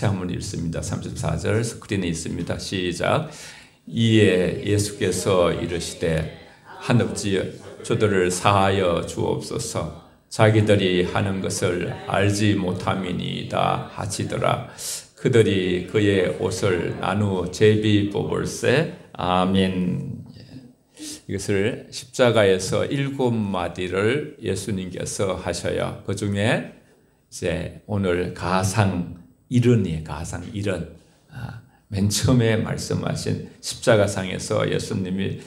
한번 읽습니다. 34절 스크린에 있습니다. 시작. 이에 예수께서 이르시되 하늘지 저들을 사하여 주옵소서. 자기들이 하는 것을 알지 못함이니이다 하시더라. 그들이 그의 옷을 나누어 제비 뽑을세. 아멘. 이것을 십자가에서 7마디를 예수님께서 하셔요. 그 중에 이제 오늘 가상 일언이에요. 가상 일언. 맨 처음에 말씀하신 십자가상에서 예수님이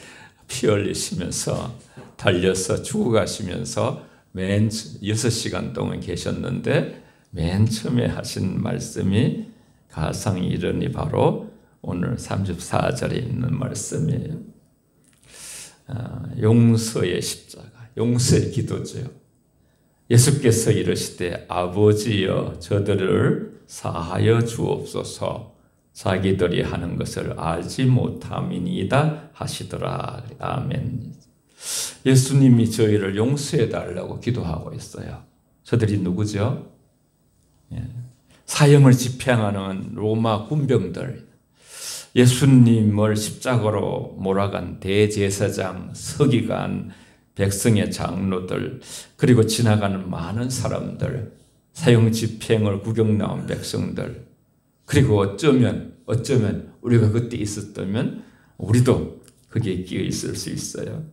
피 흘리시면서 달려서 죽어가시면서 맨 6시간 동안 계셨는데 맨 처음에 하신 말씀이 가상 일언이 바로 오늘 34절에 있는 말씀이에요. 용서의 십자가, 용서의 기도죠. 예수께서 이르시되 아버지여 저들을 사하여 주옵소서. 자기들이 하는 것을 알지 못함이니이다 하시더라. 아멘. 예수님이 저희를 용서해 달라고 기도하고 있어요. 저들이 누구죠? 사형을 집행하는 로마 군병들, 예수님을 십자가로 몰아간 대제사장, 서기관, 백성의 장로들, 그리고 지나가는 많은 사람들, 사형 집행을 구경 나온 백성들, 그리고 어쩌면 우리가 그때 있었다면 우리도 거기에 끼어 있을 수 있어요.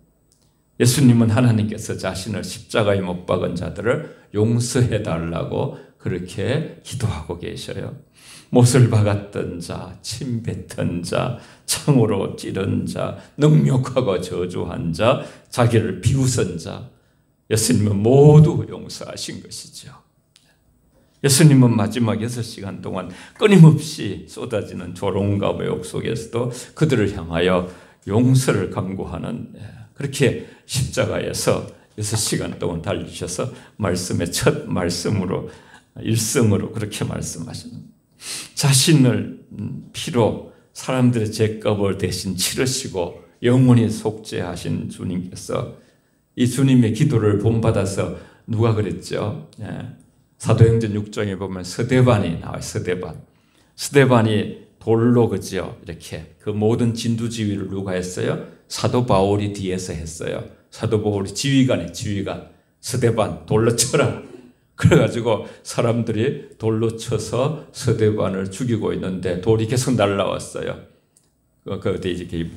예수님은 하나님께서 자신을 십자가에 못 박은 자들을 용서해 달라고 그렇게 기도하고 계셔요. 못을 박았던 자, 침 뱉은 자, 창으로 찌른 자, 능욕하고 저주한 자, 자기를 비웃은 자, 예수님은 모두 용서하신 것이죠. 예수님은 마지막 6시간 동안 끊임없이 쏟아지는 조롱과 모욕 속에서도 그들을 향하여 용서를 강구하는, 그렇게 십자가에서 6시간 동안 달리셔서 말씀의 첫 말씀으로, 일성으로 그렇게 말씀하시는, 자신을 피로 사람들의 죄값을 대신 치르시고 영원히 속죄하신 주님께서, 이 주님의 기도를 본받아서 누가 그랬죠? 사도행전 6장에 보면 스데반이 나와요. 스데반이 돌로, 그죠? 이렇게 그 모든 진두 지휘를 누가 했어요? 사도 바울이 뒤에서 했어요. 사도 바울이 지휘관, 스데반 돌로 쳐라. 그래가지고 사람들이 돌로 쳐서 스데반을 죽이고 있는데 돌이 계속 날라왔어요. 그때 이렇게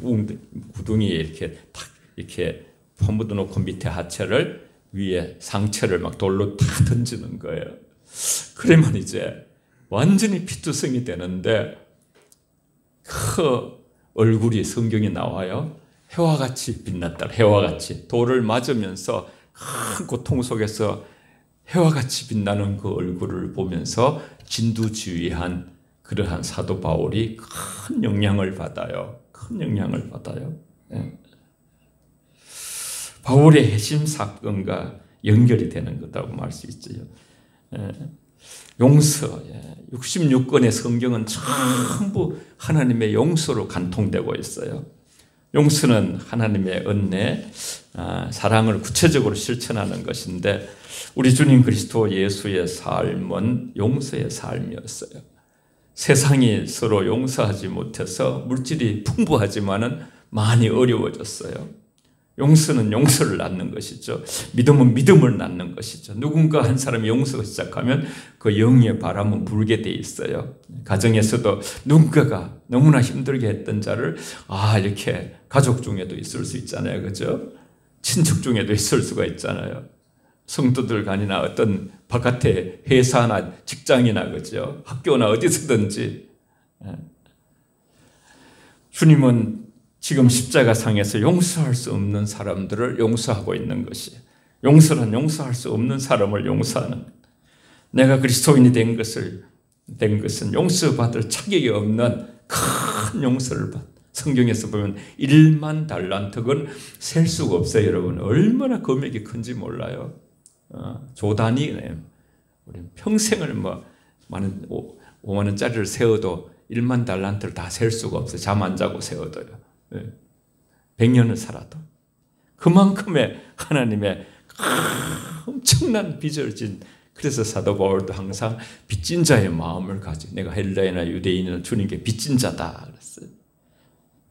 구둥이에 이렇게 탁 이렇게 퍼묻어 놓고 밑에 하체를, 위에 상체를 막 돌로 다 던지는 거예요. 그러면 이제 완전히 피투성이 되는데 그 얼굴이 성경에 나와요. 해와 같이 빛났다. 해와 같이 돌을 맞으면서 큰 고통 속에서 해와 같이 빛나는 그 얼굴을 보면서 진두지휘한 그러한 사도 바울이 큰 영향을 받아요. 바울의 핵심 사건과 연결이 되는 거라고 말 수 있죠. 용서, 66권의 성경은 전부 하나님의 용서로 간통되고 있어요. 용서는 하나님의 은혜, 사랑을 구체적으로 실천하는 것인데 우리 주님 그리스도 예수의 삶은 용서의 삶이었어요. 세상이 서로 용서하지 못해서 물질이 풍부하지만은 많이 어려워졌어요. 용서는 용서를 낳는 것이죠. 믿음은 믿음을 낳는 것이죠. 누군가 한 사람이 용서가 시작하면 그 영의 바람은 불게 돼 있어요. 가정에서도 누군가가 너무나 힘들게 했던 자를 이렇게 가족 중에도 있을 수 있잖아요. 그죠? 친척 중에도 있을 수가 있잖아요. 성도들 간이나 어떤 바깥에 회사나 직장이나 그죠? 학교나 어디서든지 주님은 지금 십자가상에서 용서할 수 없는 사람들을 용서하고 있는 것이, 용서는 용서할 수 없는 사람을 용서하는 것. 내가 그리스도인이 된 것은 용서받을 자격이 없는 큰 용서를 받. 성경에서 보면 1만 달란트건 셀 수가 없어요. 여러분 얼마나 금액이 큰지 몰라요. 조단이 우리 평생을 많은 5만 원짜리를 세워도 1만 달란트를 다 셀 수가 없어요. 잠 안 자고 세워도요. 100년을 살아도 그만큼의 하나님의 엄청난 빚을 진 그래서 사도 바울도 항상 빚진 자의 마음을 가지고 내가 헬라인이나 유대인이나 주님께 빚진 자다 그랬어요.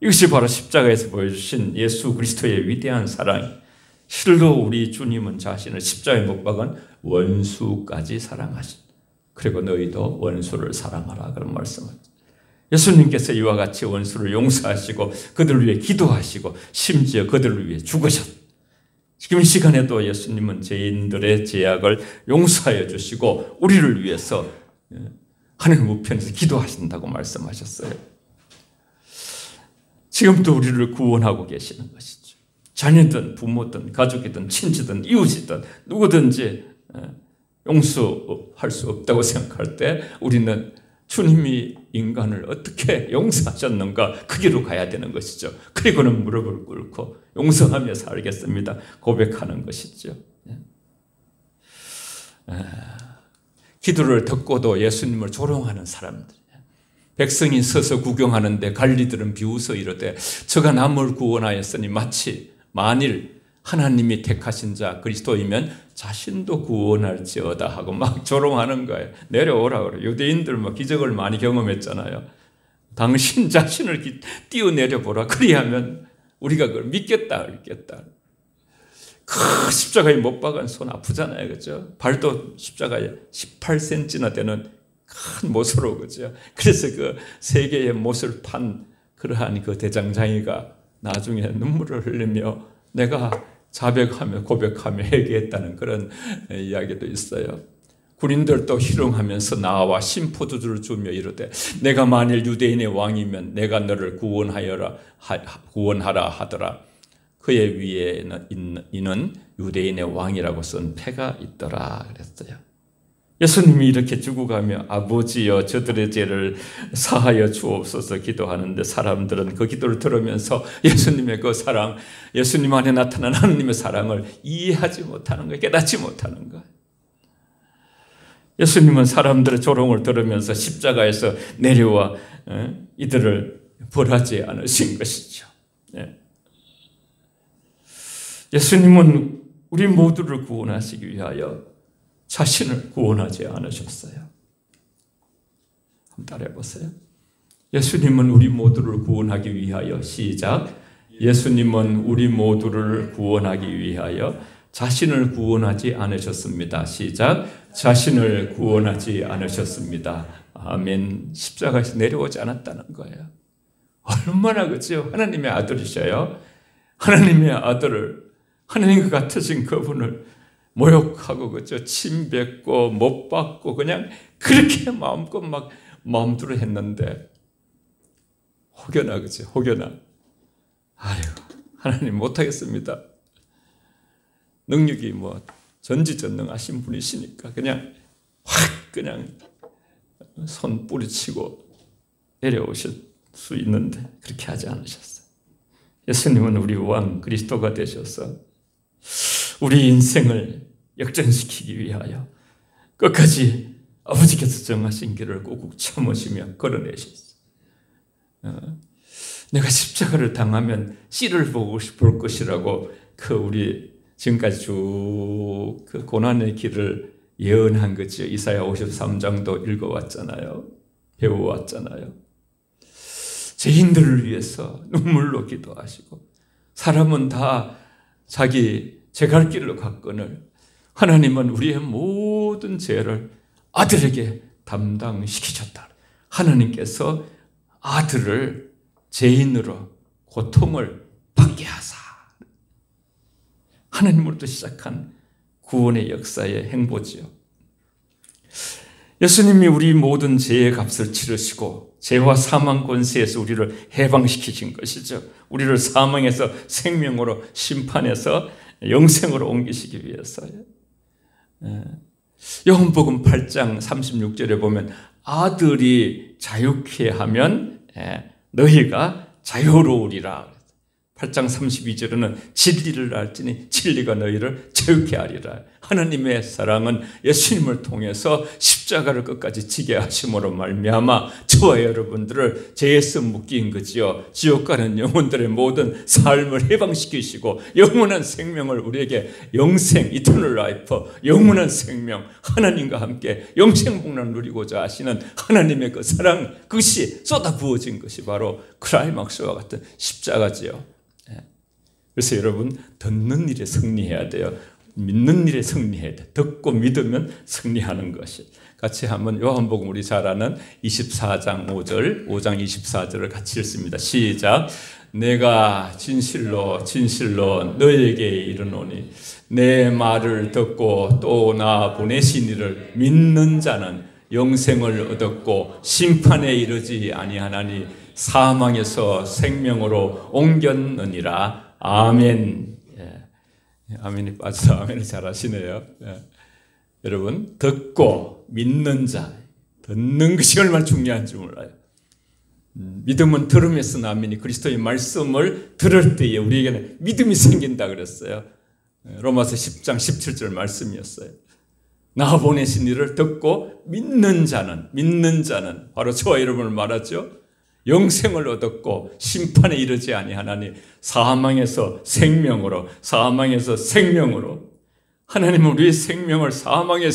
이것이 바로 십자가에서 보여주신 예수 그리스도의 위대한 사랑. 실로 우리 주님은 자신을 십자가에 못 박은 원수까지 사랑하신. 그리고 너희도 원수를 사랑하라 그런 말씀을. 예수님께서 이와 같이 원수를 용서하시고 그들을 위해 기도하시고 심지어 그들을 위해 죽으셨다. 지금 이 시간에도 예수님은 죄인들의 죄악을 용서하여 주시고 우리를 위해서 하늘 우편에서 기도하신다고 말씀하셨어요. 지금도 우리를 구원하고 계시는 것이죠. 자녀든 부모든 가족이든 친지든 이웃이든 누구든지 용서할 수 없다고 생각할 때 우리는 주님이 인간을 어떻게 용서하셨는가 그 길로 가야 되는 것이죠. 그리고는 무릎을 꿇고 용서하며 살겠습니다 고백하는 것이죠. 기도를 듣고도 예수님을 조롱하는 사람들, 백성이 서서 구경하는데 관리들은 비웃어 이르되 저가 남을 구원하였으니 마치 만일 하나님이 택하신 자 그리스도이면 자신도 구원할지어다 하고 막 조롱하는 거예요. 내려오라 그래요. 유대인들 뭐 기적을 많이 경험했잖아요. 당신 자신을 띄어내려 보라. 그리하면 우리가 그걸 믿겠다. 그 십자가에 못 박은 손 아프잖아요. 그죠? 발도 십자가에 18cm나 되는 큰 못으로, 그죠? 그래서 그 세 개의 못을 판 그러한 그 대장장이가 나중에 눈물을 흘리며 내가 자백하며 고백하며 회개했다는 그런 이야기도 있어요. 군인들도 희롱하면서 나와 심포도주를 주며 이르되 내가 만일 유대인의 왕이면 내가 너를 구원하라 하더라. 그의 위에는 이는 유대인의 왕이라고 쓴 패가 있더라 그랬어요. 예수님이 이렇게 죽어가며 아버지여 저들의 죄를 사하여 주옵소서 기도하는데 사람들은 그 기도를 들으면서 예수님의 그 사랑, 예수님 안에 나타난 하나님의 사랑을 이해하지 못하는 거예요. 깨닫지 못하는 거예요. 예수님은 사람들의 조롱을 들으면서 십자가에서 내려와 이들을 벌하지 않으신 것이죠. 예수님은 우리 모두를 구원하시기 위하여 자신을 구원하지 않으셨어요. 한번 따라해 보세요. 예수님은 우리 모두를 구원하기 위하여 시작. 예수님은 우리 모두를 구원하기 위하여 자신을 구원하지 않으셨습니다. 시작. 자신을 구원하지 않으셨습니다. 아멘. 십자가에서 내려오지 않았다는 거예요. 얼마나 그죠? 하나님의 아들이셔요. 하나님의 아들을 하나님과 같으신 그분을 모욕하고 그죠? 침 뱉고 못 박고 그냥 그렇게 마음껏 막 마음대로 했는데 혹여나 그죠? 혹여나 아유 하나님 못하겠습니다. 능력이 뭐 전지전능하신 분이시니까 그냥 확 그냥 손 뿌리치고 내려오실 수 있는데 그렇게 하지 않으셨어요. 예수님은 우리 왕 그리스도가 되셔서 우리 인생을 역전시키기 위하여 끝까지 아버지께서 정하신 길을 꾹꾹 참으시며 걸어내셨어요. 내가 십자가를 당하면 씨를 볼 것이라고 그 우리 지금까지 쭉 그 고난의 길을 예언한 거죠. 이사야 53장도 읽어왔잖아요. 배워왔잖아요. 죄인들을 위해서 눈물로 기도하시고 사람은 다 자기 제갈 길로 갔거늘 하나님은 우리의 모든 죄를 아들에게 담당시키셨다. 하나님께서 아들을 죄인으로 고통을 받게 하사 하나님으로부터 시작한 구원의 역사의 행보지요. 예수님이 우리 모든 죄의 값을 치르시고 죄와 사망 권세에서 우리를 해방시키신 것이죠. 우리를 사망에서 생명으로 심판해서 영생으로 옮기시기 위해서요. 요한복음 8장 36절에 보면 아들이 자유케 하면 너희가 자유로우리라. 8장 32절에는 진리를 알지니 진리가 너희를 자유케 하리라. 하나님의 사랑은 예수님을 통해서 십자가를 끝까지 지게 하심으로 말미암아 저와 여러분들을 죄에서 묶인 거지요. 지옥 가는 영혼들의 모든 삶을 해방시키시고 영원한 생명을 우리에게 영생, 이터널 라이프, 영원한 생명, 하나님과 함께 영생복락을 누리고자 하시는 하나님의 그 사랑, 그것이 쏟아부어진 것이 바로 클라이막스와 같은 십자가지요. 그래서 여러분, 듣는 일에 승리해야 돼요. 믿는 일에 승리해야 돼. 듣고 믿으면 승리하는 것이. 같이 한번 요한복음 우리 잘 아는 24장 5절, 5장 24절을 같이 읽습니다. 시작. 내가 진실로 진실로 너에게 이르노니 내 말을 듣고 또 나 보내신 이를 믿는 자는 영생을 얻었고 심판에 이르지 아니하나니 사망에서 생명으로 옮겼느니라. 아멘. 아멘이 빠져서 아멘을 잘 하시네요. 여러분, 듣고 믿는 자, 듣는 것이 얼마나 중요한지 몰라요. 믿음은 들음에서 나오니 그리스도의 말씀을 들을 때에 우리에게는 믿음이 생긴다 그랬어요. 로마서 10장 17절 말씀이었어요. 나 보내신 이를 듣고 믿는 자는 바로 저와 여러분을 말하죠. 영생을 얻었고 심판에 이르지 아니하나니 사망에서 생명으로 하나님은 우리의 생명을 사망의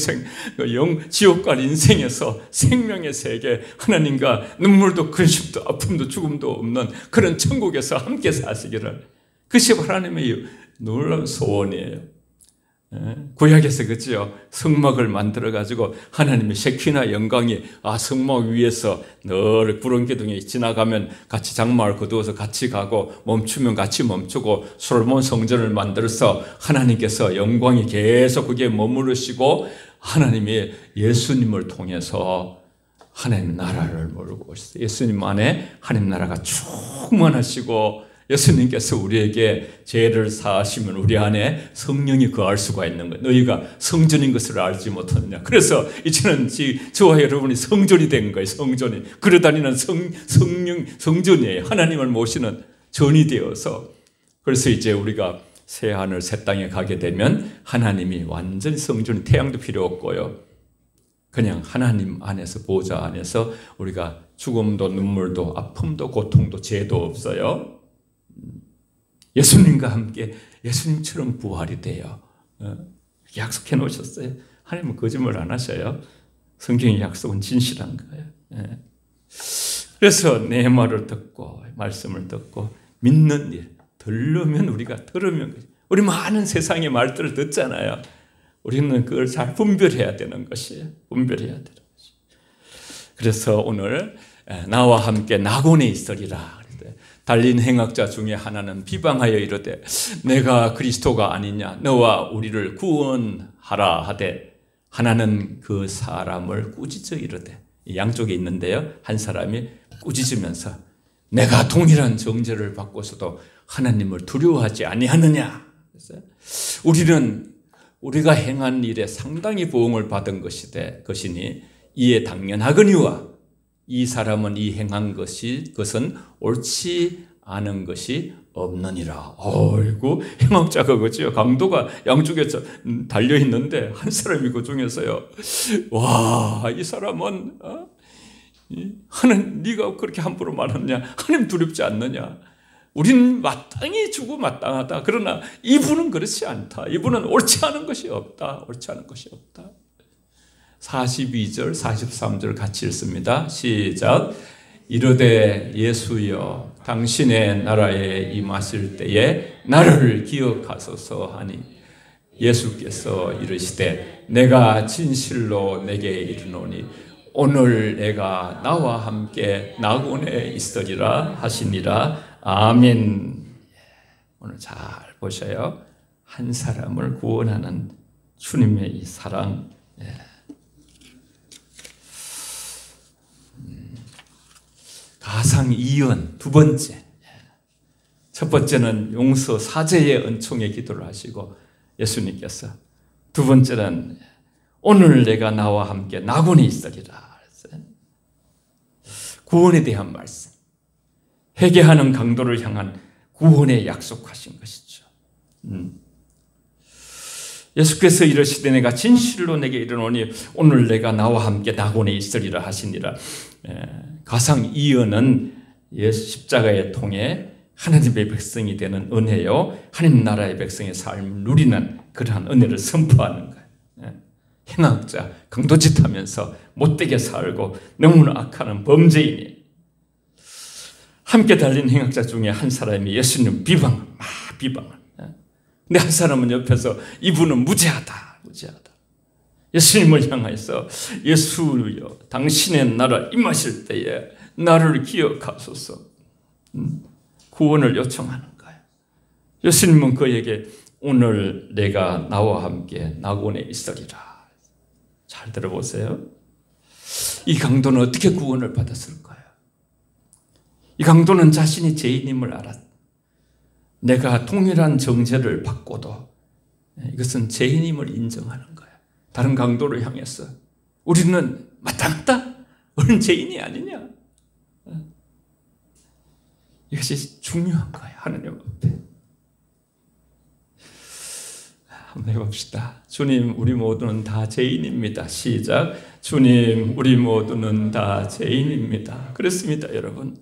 지옥 갈 인생에서 생명의 세계, 하나님과 눈물도 근심도 아픔도 죽음도 없는 그런 천국에서 함께 사시기를, 그것이 하나님의 놀라운 소원이에요. 구약에서 그렇죠. 성막을 만들어가지고 하나님의 셰키나 영광이 성막 위에서 늘 구름 기둥이 지나가면 같이 장막을 거두어서 같이 가고 멈추면 같이 멈추고 솔로몬 성전을 만들어서 하나님께서 영광이 계속 그게 머무르시고 하나님이 예수님을 통해서 하나님 나라를 몰고 오셨어요. 예수님 안에 하나님 나라가 충만하시고 예수님께서 우리에게 죄를 사하시면 우리 안에 성령이 거할 수가 있는 거예요. 너희가 성전인 것을 알지 못하느냐. 그래서 이제는 저와 여러분이 성전이 된 거예요. 성전이. 걸어다니는 성전이에요. 하나님을 모시는 전이 되어서. 그래서 이제 우리가 새 하늘 새 땅에 가게 되면 하나님이 완전히 성전이, 태양도 필요 없고요. 그냥 하나님 안에서, 보좌 안에서 우리가 죽음도 눈물도 아픔도 고통도 죄도 없어요. 예수님과 함께 예수님처럼 부활이 돼요. 약속해 놓으셨어요. 하나님은 거짓말 안 하셔요. 성경의 약속은 진실한 거예요. 그래서 내 말을 듣고 말씀을 듣고 믿는 일, 들으면 우리가 들으면, 우리 많은 세상의 말들을 듣잖아요. 우리는 그걸 잘 분별해야 되는 것이에요. 분별해야 되는 것이에요. 그래서 오늘 나와 함께 낙원에 있으리라. 달린 행악자 중에 하나는 비방하여 이르되 내가 그리스도가 아니냐, 너와 우리를 구원하라 하되, 하나는 그 사람을 꾸짖어 이르되, 양쪽에 있는데요, 한 사람이 꾸짖으면서 내가 동일한 정죄를 받고서도 하나님을 두려워하지 아니하느냐. 우리는 우리가 행한 일에 상당히 보응을 받은 것이니 이에 당연하거니와 이 사람은 이 행한 그것은 옳지 않은 것이 없느니라. 어이구, 행악자가 그죠? 강도가 양쪽에 달려 있는데 한 사람이 그 중에서요. 와, 이 사람은 하나님, 네가 그렇게 함부로 말하느냐? 하나님 두렵지 않느냐? 우린 마땅히 주고 마땅하다. 그러나 이분은 그렇지 않다. 이분은 옳지 않은 것이 없다. 옳지 않은 것이 없다. 42절, 43절 같이 읽습니다. 시작. 이르되 예수여, 당신의 나라에 임하실 때에 나를 기억하소서 하니 예수께서 이르시되 내가 진실로 내게 이르노니 오늘 내가 나와 함께 낙원에 있으리라 하시니라. 아멘. 오늘 잘 보셔요. 한 사람을 구원하는 주님의 이 사랑. 가상 이언 두 번째. 첫 번째는 용서 사죄의 은총의 기도를 하시고 예수님께서, 두 번째는 오늘 내가 나와 함께 낙원에 있으리라. 구원에 대한 말씀. 회개하는 강도를 향한 구원에 약속하신 것이죠. 예수께서 이르시되 내가 진실로 내게 이르노니 오늘 내가 나와 함께 낙원에 있으리라 하시니라. 가상 이언은 예수 십자가에 통해 하나님의 백성이 되는 은혜요, 하나님 나라의 백성의 삶을 누리는 그러한 은혜를 선포하는 거예요. 행악자, 강도짓하면서 못되게 살고 너무나 악하는 범죄인이 함께 달린 행악자 중에 한 사람이 예수님 비방을 근데 한 사람은 옆에서 이분은 무죄하다. 예수님을 향해서 예수여 당신의 나라 임하실 때에 나를 기억하소서 구원을 요청하는 거예요. 예수님은 그에게 오늘 내가 나와 함께 낙원에 있으리라. 잘 들어보세요. 이 강도는 어떻게 구원을 받았을까요? 이 강도는 자신이 죄인임을 알았다. 내가 동일한 정죄를 받고도 이것은 죄인임을 인정하는 거야. 다른 강도를 향해서 우리는 마땅하다. 너는 죄인이 아니냐. 이것이 중요한 거야. 하나님 앞에. 한번 해봅시다. 주님, 우리 모두는 다 죄인입니다. 시작. 주님, 우리 모두는 다 죄인입니다. 그렇습니다, 여러분.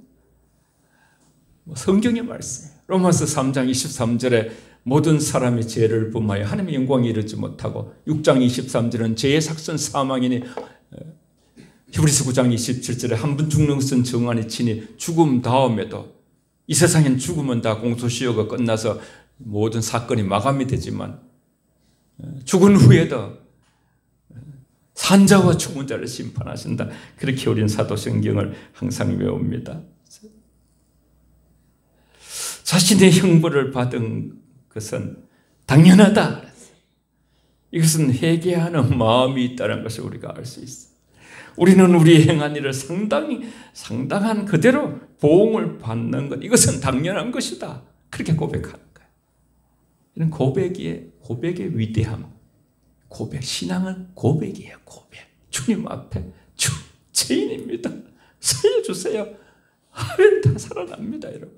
성경의 말씀이에요. 로마서 3장 23절에 모든 사람이 죄를 범하여 하나님의 영광에 이르지 못하고 6장 23절은 죄의 삭선 사망이니 히브리서 9장 27절에 한 번 죽는 것은 정한이 치니 죽음 다음에도 이 세상엔 죽으면 다 공소시효가 끝나서 모든 사건이 마감이 되지만 죽은 후에도 산자와 죽은 자를 심판하신다. 그렇게 우리는 사도성경을 항상 외웁니다. 자신의 형벌을 받은 것은 당연하다. 이것은 회개하는 마음이 있다는 것을 우리가 알 수 있어요. 우리는 우리 행한 일을 상당한 그대로 보응을 받는 것, 이것은 당연한 것이다. 그렇게 고백하는 거예요. 이런 고백의 위대함, 신앙은 고백이에요. 고백. 주님 앞에 죄인입니다. 살려주세요. 하면 다 살아납니다, 여러분.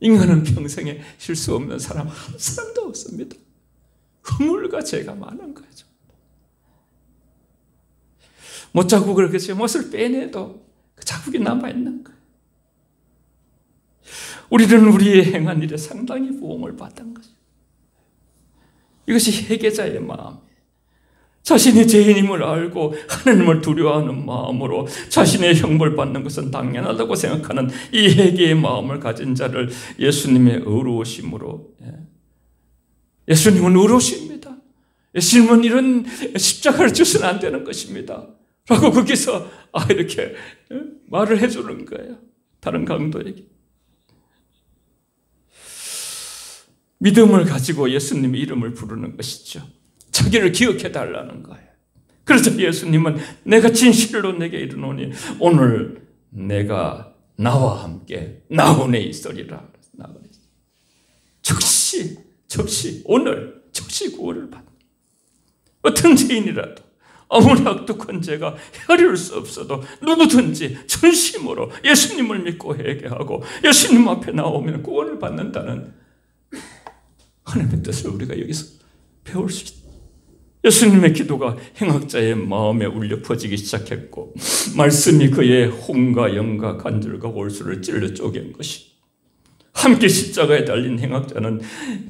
인간은 평생에 실수 없는 사람 한 사람도 없습니다. 허물과 죄가 많은 거죠. 못자국을 그치 못을 빼내도 그 자국이 남아있는 거예요. 우리는 우리의 행한 일에 상당히 보응을 받은 것이죠. 이것이 회개자의 마음이에요. 자신이 죄인임을 알고 하나님을 두려워하는 마음으로 자신의 형벌 받는 것은 당연하다고 생각하는 이 회개의 마음을 가진 자를 예수님의 의로우심으로, 예수님은 의로우십니다. 예수님은 이런 십자가를 주서는 안 되는 것입니다. 라고 거기서 이렇게 말을 해주는 거예요. 다른 강도에게. 믿음을 가지고 예수님의 이름을 부르는 것이죠. 자기를 기억해 달라는 거예요. 그래서 예수님은 내가 진실로 내게 이르노니 오늘 내가 나와 함께 낙원에 있으리라. 오늘 즉시 구원을 받는 어떤 죄인이라도 아무리 악독한 죄가 헤아릴 수 없어도 누구든지 전심으로 예수님을 믿고 회개하고 예수님 앞에 나오면 구원을 받는다는 하나님의 뜻을 우리가 여기서 배울 수 있다. 예수님의 기도가 행악자의 마음에 울려 퍼지기 시작했고 말씀이 그의 혼과 영과 관절과 골수를 찔러 쪼갠 것이 함께 십자가에 달린 행악자는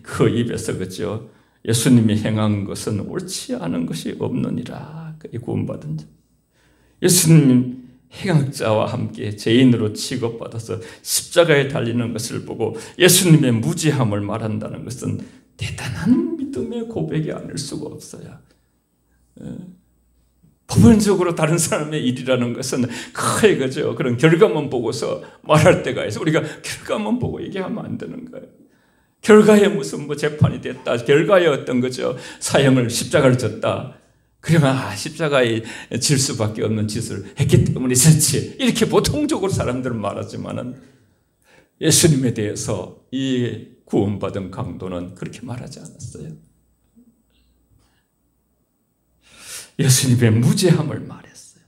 그 입에서 그죠. 예수님이 행한 것은 옳지 않은 것이 없느니라. 그 구원받은 자. 예수님 행악자와 함께 죄인으로 취급받아서 십자가에 달리는 것을 보고 예수님의 무지함을 말한다는 것은 대단한 믿음의 고백이 아닐 수가 없어요. 부분적으로 다른 사람의 일이라는 것은 크게 그죠. 그런 결과만 보고서 말할 때가 있어. 우리가 결과만 보고 얘기하면 안 되는 거예요. 결과에 무슨 재판이 됐다. 결과에 어떤 거죠. 사형을 십자가를 졌다. 그러면 십자가에 질 수밖에 없는 짓을 했기 때문에 있었지. 이렇게 보통적으로 사람들은 말하지만은 예수님에 대해서 이 구원받은 강도는 그렇게 말하지 않았어요. 예수님의 무죄함을 말했어요.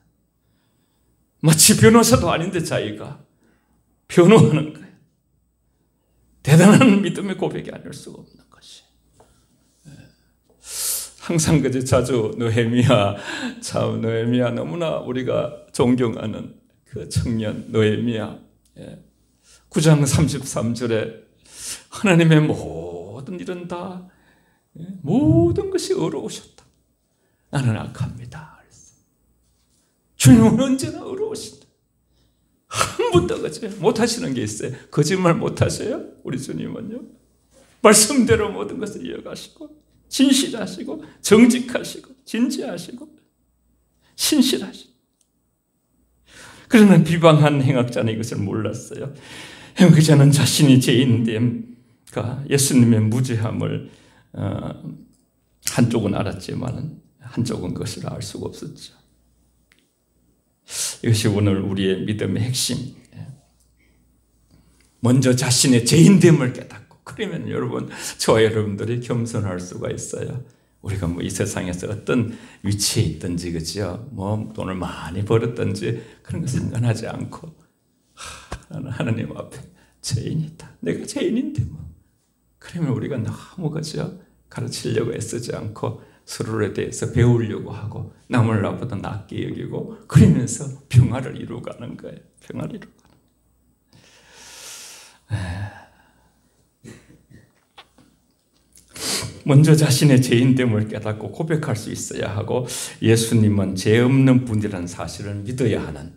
마치 변호사도 아닌데 자기가 변호하는 거예요. 대단한 믿음의 고백이 아닐 수가 없는 것이. 항상 그저 자주 느헤미야, 참 느헤미야 너무나 우리가 존경하는 그 청년 느헤미야. 9장 33절에 하나님의 모든 일은 다 모든 것이 어려우셨다. 나는 악합니다. 주님은 언제나 어려우신다. 한 번도 그죠? 못하시는 게 있어요. 거짓말 못하세요? 우리 주님은요. 말씀대로 모든 것을 이어가시고 진실하시고 정직하시고 진지하시고 신실하시고. 그러나 비방한 행악자는 이것을 몰랐어요. 행악자는 자신이 죄인됨과 예수님의 무죄함을 한쪽은 알았지만 한쪽은 그것을 알 수가 없었죠. 이것이 오늘 우리의 믿음의 핵심. 먼저 자신의 죄인됨을 깨닫고, 그러면 여러분, 저와 여러분들이 겸손할 수가 있어요. 우리가 뭐 이 세상에서 어떤 위치에 있든지, 그죠? 뭐 돈을 많이 벌었든지 그런 것을 인간하지 않고, 나는 하나님 앞에 죄인이다. 내가 죄인인데 뭐. 그러면 우리가 너무 그죠? 가르치려고 애쓰지 않고 서로에 대해서 배우려고 하고 남을 나보다 낫게 여기고 그러면서 평화를 이루어가는 거예요. 평화를 이루어가는 거예요. 먼저 자신의 죄인됨을 깨닫고 고백할 수 있어야 하고, 예수님은 죄 없는 분이라는 사실을 믿어야 하는,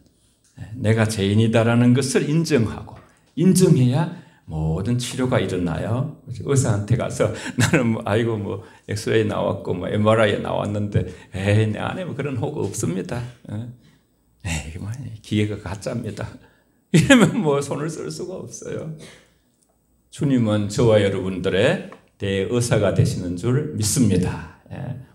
내가 죄인이다라는 것을 인정하고, 인정해야 모든 치료가 일어나요. 의사한테 가서 나는 아이고 뭐 엑스레이 나왔고 뭐 MRI 나왔는데 내 안에 뭐 그런 호가 없습니다. 뭐 기계가 가짜입니다. 이러면 뭐 손을 쓸 수가 없어요. 주님은 저와 여러분들의 대의사가 되시는 줄 믿습니다.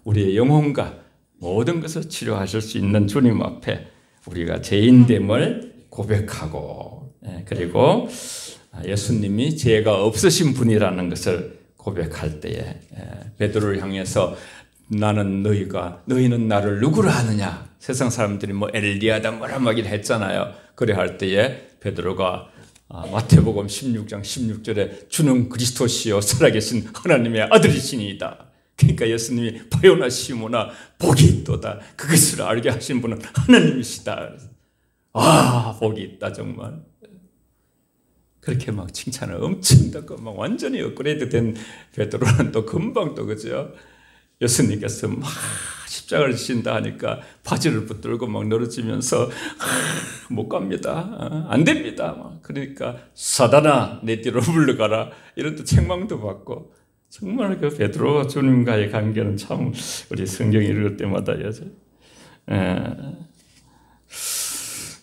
우리의 영혼과 모든 것을 치료하실 수 있는 주님 앞에 우리가 죄인됨을 고백하고, 그리고 예수님이 죄가 없으신 분이라는 것을 고백할 때에 베드로를 향해서 너희는 나를 누구라 하느냐? 세상 사람들이 뭐 엘리야다 뭐라 하긴 했잖아요. 그래 할 때에 베드로가 마태복음 16장 16절에 주는 그리스도시요 살아계신 하나님의 아들이시니이다. 그러니까 예수님이 바요나 시모나 복이 있도다. 그것을 알게 하신 분은 하나님이시다. 복이 있다 정말. 그렇게 막 칭찬을 엄청 듣고 막 완전히 업그레이드 된 베드로는 또 금방 또 그죠? 예수님께서 막 십자가를 지신다 하니까 바지를 붙들고 막 늘어지면서 못 갑니다. 안 됩니다. 막 그러니까 사단아 내 뒤로 물러가라 이런 또 책망도 받고, 정말 그 베드로와 주님과의 관계는 참 우리 성경 읽을 때마다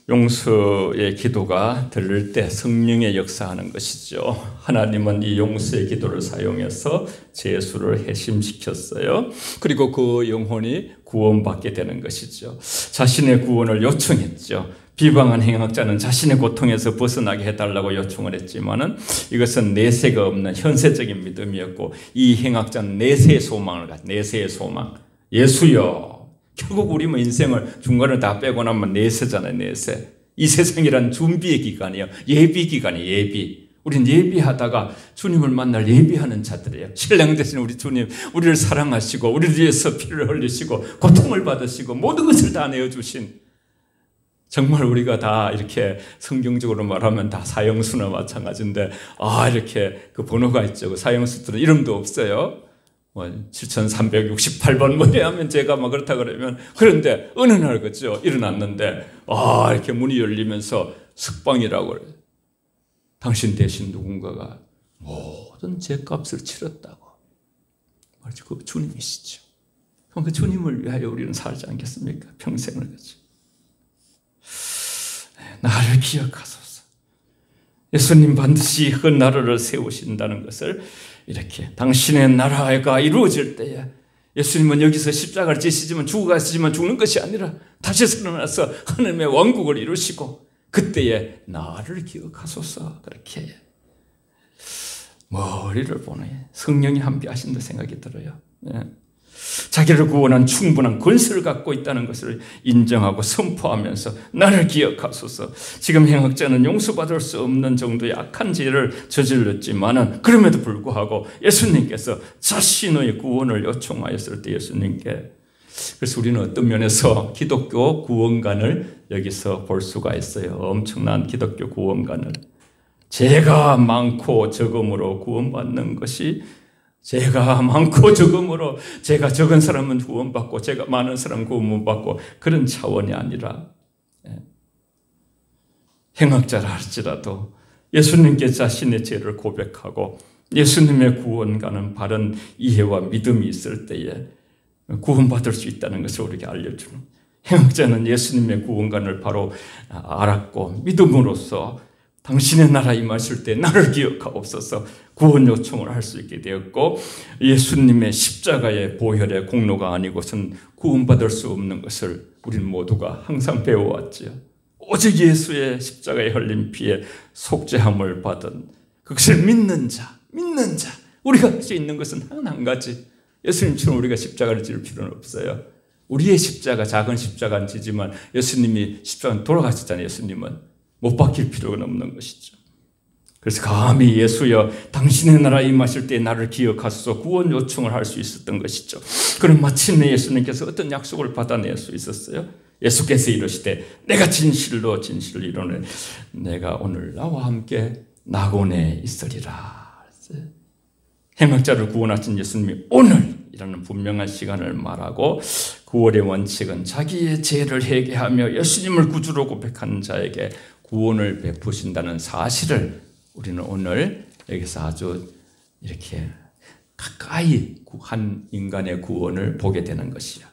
용서의 기도가 들릴 때 성령의 역사하는 것이죠. 하나님은 이 용서의 기도를 사용해서 죄수를 해심시켰어요. 그리고 그 영혼이 구원받게 되는 것이죠. 자신의 구원을 요청했죠. 비방한 행악자는 자신의 고통에서 벗어나게 해달라고 요청을 했지만은 이것은 내세가 없는 현세적인 믿음이었고, 이 행악자는 내세의 소망을 가진, 내세의 소망. 예수여. 결국 우리 뭐 인생을 중간을 다 빼고 나면 내세잖아요. 내세. 이 세상이란 준비의 기간이에요. 예비 기간이에요. 예비. 우린 예비하다가 주님을 만날 예비하는 자들이에요. 신랑 되신 우리 주님, 우리를 사랑하시고 우리를 위해서 피를 흘리시고 고통을 받으시고 모든 것을 다 내어주신, 정말 우리가 다 이렇게 성경적으로 말하면 다 사형수나 마찬가지인데, 이렇게 그 번호가 있죠. 그 사형수들은 이름도 없어요. 7368번 뭐냐 하면 제가 막 그렇다 그러면, 그런데 어느 날 그죠? 일어났는데 이렇게 문이 열리면서 석방이라고 그래요. 당신 대신 누군가가 모든 죄값을 치렀다고. 말이죠. 그 주님이시죠. 그럼 그 주님을 위하여 우리는 살지 않겠습니까? 평생을 그죠. 나를 기억하소서. 예수님 반드시 그 나라를 세우신다는 것을 이렇게, 당신의 나라가 이루어질 때에 예수님은 여기서 십자가를 지시지만 죽어가시지만 죽는 것이 아니라 다시 살아나서 하나님의 왕국을 이루시고, 그때에 나를 기억하소서. 그렇게 머리를 보내 성령이 함께하신다 생각이 들어요. 자기를 구원한 충분한 권세를 갖고 있다는 것을 인정하고 선포하면서 나를 기억하소서. 지금 행악자는 용서받을 수 없는 정도의 악한 죄를 저질렀지만은 그럼에도 불구하고 예수님께서 자신의 구원을 요청하였을 때 예수님께, 그래서 우리는 어떤 면에서 기독교 구원관을 여기서 볼 수가 있어요. 엄청난 기독교 구원관을. 죄가 많고 적음으로 구원받는 것이, 죄가 많고 적음으로 죄가 적은 사람은 구원받고 죄가 많은 사람은 구원받고 그런 차원이 아니라, 행악자라 할지라도 예수님께 자신의 죄를 고백하고 예수님의 구원과는 바른 이해와 믿음이 있을 때에 구원받을 수 있다는 것을 우리에게 알려주는, 행악자는 예수님의 구원관을 바로 알았고 믿음으로써 당신의 나라 임하실 때 나를 기억하옵소서 구원 요청을 할 수 있게 되었고, 예수님의 십자가의 보혈의 공로가 아니고선 구원받을 수 없는 것을 우리는 모두가 항상 배워왔지요. 오직 예수의 십자가에 흘린 피에 속죄함을 받은 그것을 믿는 자, 우리가 할 수 있는 것은 한 가지, 예수님처럼 우리가 십자가를 질 필요는 없어요. 우리의 십자가, 작은 십자가는 지지만 예수님이 십자가는 돌아가셨잖아요. 예수님은 못 박힐 필요는 없는 것이죠. 그래서 감히 예수여 당신의 나라 임하실 때 나를 기억하소서 구원 요청을 할 수 있었던 것이죠. 그럼 마침내 예수님께서 어떤 약속을 받아낼 수 있었어요? 예수께서 이르시되 내가 진실로 이르노니 내가 오늘 나와 함께 낙원에 있으리라. 행악자를 구원하신 예수님이 오늘이라는 분명한 시간을 말하고, 구원의 원칙은 자기의 죄를 회개하며 예수님을 구주로 고백하는 자에게 구원을 베푸신다는 사실을 우리는 오늘 여기서 아주 이렇게 가까이 한 인간의 구원을 보게 되는 것이요.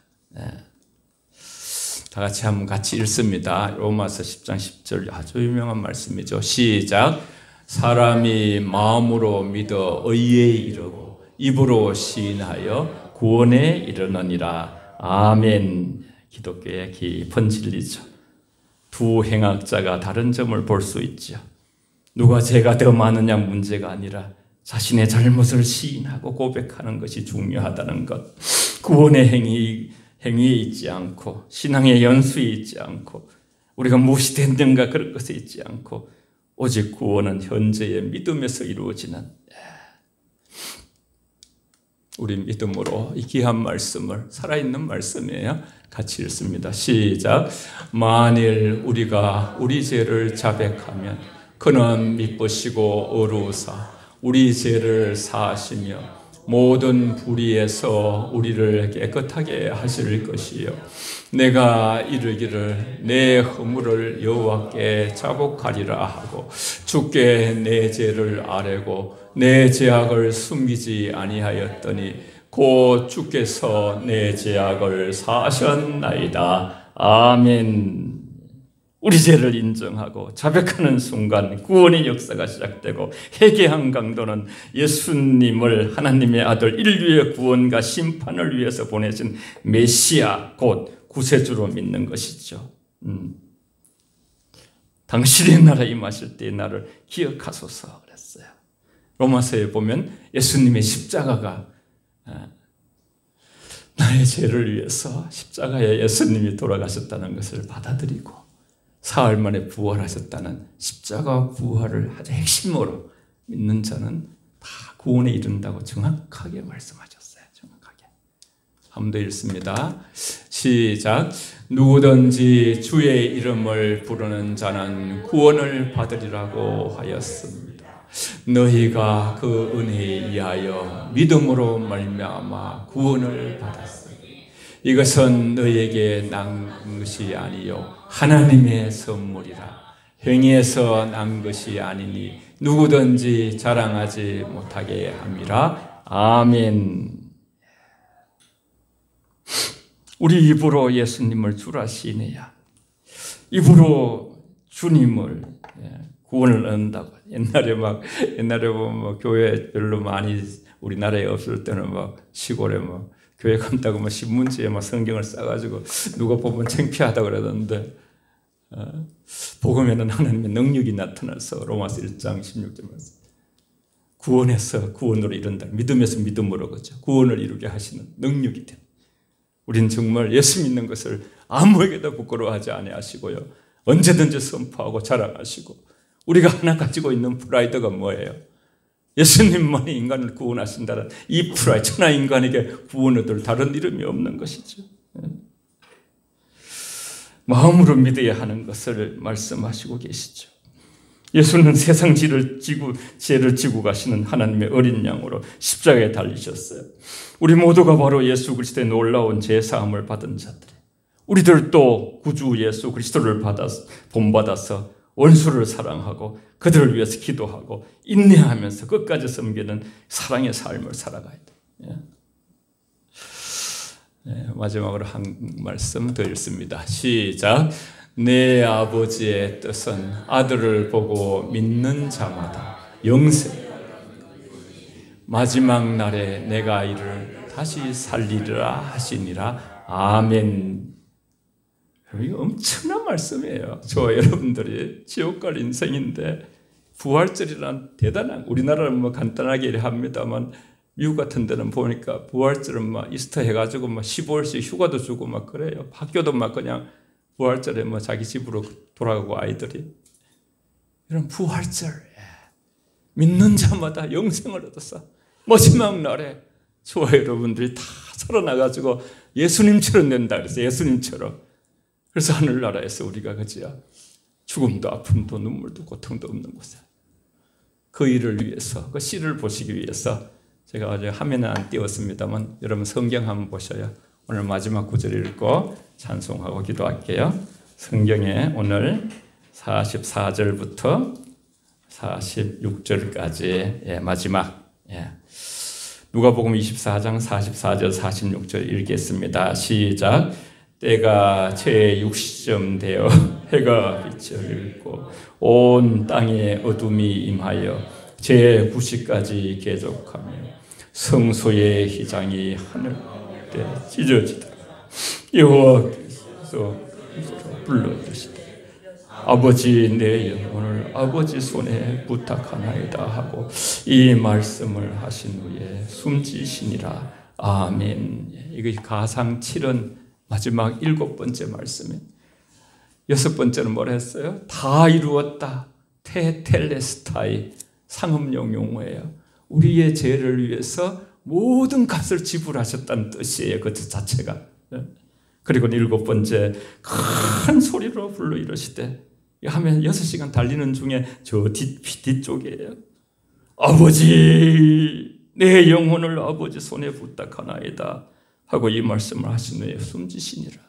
다 같이 한번 같이 읽습니다. 로마서 10장 10절 아주 유명한 말씀이죠. 시작. 사람이 마음으로 믿어 의에 이르고 입으로 시인하여 구원에 이르느니라. 아멘. 기독교의 깊은 진리죠. 두 행악자가 다른 점을 볼 수 있죠. 누가 죄가 더 많으냐 문제가 아니라 자신의 잘못을 시인하고 고백하는 것이 중요하다는 것. 구원의 행위에 있지 않고 신앙의 연수에 있지 않고 우리가 무엇이 됐는가 그런 것에 있지 않고 오직 구원은 현재의 믿음에서 이루어지는, 우리 믿음으로 이 귀한 말씀을, 살아있는 말씀이에요. 같이 읽습니다. 시작. 만일 우리가 우리 죄를 자백하면 그는 미쁘시고 의로우사 우리 죄를 사하시며 모든 불의에서 우리를 깨끗하게 하실 것이요 내가 이르기를 내 허물을 여호와께 자복하리라 하고 주께 내 죄를 아뢰고 내 죄악을 숨기지 아니하였더니 곧 주께서 내 죄악을 사하셨나이다. 아멘. 우리 죄를 인정하고 자백하는 순간 구원의 역사가 시작되고, 회개한 강도는 예수님을 하나님의 아들, 인류의 구원과 심판을 위해서 보내신 메시아 곧 구세주로 믿는 것이죠. 당신의 나라 임하실 때 나를 기억하소서 그랬어요. 로마서에 보면 예수님의 십자가가 나의 죄를 위해서 십자가에 예수님이 돌아가셨다는 것을 받아들이고 사흘 만에 부활하셨다는 십자가 부활을 아주 핵심으로 믿는 자는 다 구원에 이른다고 정확하게 말씀하셨어요. 정확하게. 한 번 더 읽습니다. 시작. 누구든지 주의 이름을 부르는 자는 구원을 받으리라고 하였습니다. 너희가 그 은혜에 의하여 믿음으로 말미암아 구원을 받았으니 이것은 너희에게 난 것이 아니요 하나님의 선물이라. 행위에서 난 것이 아니니 누구든지 자랑하지 못하게 함이라. 아멘. 우리 입으로 예수님을 주라 시인해야, 입으로 주님을 구원을 얻는다고. 옛날에 보면 교회 별로 많이 우리나라에 없을 때는 막 시골에 막 교회 간다고 막 신문지에 막 성경을 싸가지고 누가 보면 창피하다 그러던데, 복음에는 하나님의 능력이 나타나서 로마서 1장 16절 말씀. 구원에서 구원으로 이룬다. 믿음에서 믿음으로 그죠. 구원을 이루게 하시는 능력이 돼. 우리는 정말 예수 믿는 것을 아무에게도 부끄러워하지 아니하시고요. 언제든지 선포하고 자랑하시고 우리가 하나 가지고 있는 프라이드가 뭐예요? 예수님만이 인간을 구원하신다는 이 프라이드, 천하 인간에게 구원 얻을 다른 이름이 없는 것이죠. 마음으로 믿어야 하는 것을 말씀하시고 계시죠. 예수는 세상 죄를 지고 가시는 하나님의 어린 양으로 십자가에 달리셨어요. 우리 모두가 바로 예수 그리스도의 놀라운 죄사함을 받은 자들. 우리들도 구주 예수 그리스도를 본받아서 원수를 사랑하고 그들을 위해서 기도하고 인내하면서 끝까지 섬기는 사랑의 삶을 살아가야 돼요. 마지막으로 한 말씀 더 읽습니다. 시작. 내 아버지의 뜻은 아들을 보고 믿는 자마다 영생, 마지막 날에 내가 이를 다시 살리리라 하시니라. 아멘. 이거 엄청난 말씀이에요. 저와 여러분들이 지옥 갈 인생인데 부활절이란 대단한, 우리나라는 뭐 간단하게 합니다만 미국 같은 데는 보니까 부활절은 막 이스터 해가지고 막 15일씩 휴가도 주고 막 그래요. 학교도 막 그냥 부활절에 뭐 자기 집으로 돌아가고 아이들이. 이런 부활절, 믿는 자마다 영생을 얻었어. 마지막 날에 저와 여러분들이 다 살아나가지고 예수님처럼 된다 그래서 예수님처럼. 그래서 하늘나라에서 우리가 그지요. 죽음도 아픔도 눈물도 고통도 없는 곳에 그 일을 위해서, 그 씨를 보시기 위해서 제가 어제 화면에 안 띄웠습니다만 여러분 성경 한번 보셔요. 오늘 마지막 구절 읽고 찬송하고 기도할게요. 성경에 오늘 44절부터 46절까지 마지막 누가복음 24장 44절 46절 읽겠습니다. 시작. 때가 제60쯤 되어 해가 빛을 잃고 온 땅에 어둠이 임하여 제90까지 계속하며 성소의 휘장이 하늘 때 찢어지더라. 여호와께서 불러주시되 아버지 내 영혼을 아버지 손에 부탁하나이다 하고 이 말씀을 하신 후에 숨지시니라. 아멘. 이것이 가상 7은 마지막 7번째 말씀이에요. 6번째는 뭐라 했어요? 다 이루었다. 테텔레스타이, 상업용 용어예요. 우리의 죄를 위해서 모든 값을 지불하셨다는 뜻이에요. 그 뜻 자체가. 그리고 7번째 큰 소리로 불러 이르시되, 하면 6시간 달리는 중에 저 뒤쪽이에요. 아버지 내 영혼을 아버지 손에 부탁하나이다 하고 이 말씀을 하신 후에 숨지시니라.